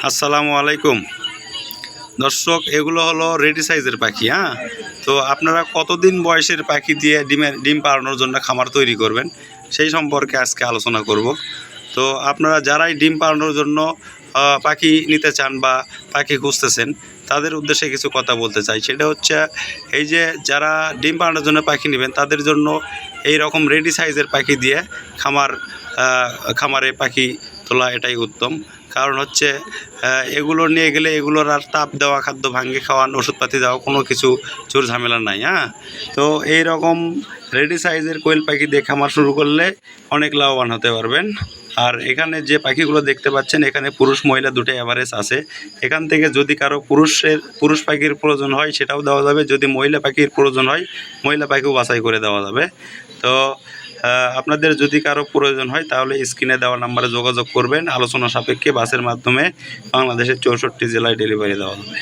আসসালামু আলাইকুম দর্শক, এগুলো হলো রেডি সাইজের পাখি। হ্যাঁ, তো আপনারা কতদিন বয়সের পাখি দিয়ে ডিম পাড়ানোর জন্য খামার তৈরি করবেন সেই সম্পর্কে আজকে আলোচনা করব। তো আপনারা যারাই ডিম পাড়ানোর জন্য পাখি নিতে চান বা পাখি খুঁজতেছেন তাদের উদ্দেশ্যে কিছু কথা বলতে চাই। সেটা হচ্ছে এই যে যারা ডিম পাড়ানোর জন্য পাখি নেবেন তাদের জন্য এই রকম রেডি সাইজের পাখি দিয়ে খামারে পাখি তোলা এটাই উত্তম। কারণ হচ্ছে এগুলো নিয়ে গেলে এগুলোর আর তাপ দেওয়া, খাদ্য ভাঙ্গে খাওয়ান, ওষুধপাতি দেওয়া কোনো কিছু চোর ঝামেলা নাই। হ্যাঁ, তো এই রকম রেডি সাইজের কোয়েল পাখি দিয়ে খামার শুরু করলে অনেক লাভবান হতে পারবেন। আর এখানে যে পাখিগুলো দেখতে পাচ্ছেন এখানে পুরুষ মহিলা দুটোই অ্যাভারেজ আছে। এখান থেকে যদি কারো পুরুষ পাখির প্রয়োজন হয় সেটাও দেওয়া যাবে, যদি মহিলা পাখির প্রয়োজন হয় মহিলা পাখিও বাছাই করে দেওয়া যাবে। তো আপনাদের যদি কারো প্রয়োজন হয় তাহলে স্ক্রিনে দেওয়া নাম্বারে যোগাযোগ করবেন। আলোচনা সাপেক্ষে বাসের মাধ্যমে বাংলাদেশের 64 জেলায় ডেলিভারি দেওয়া হবে।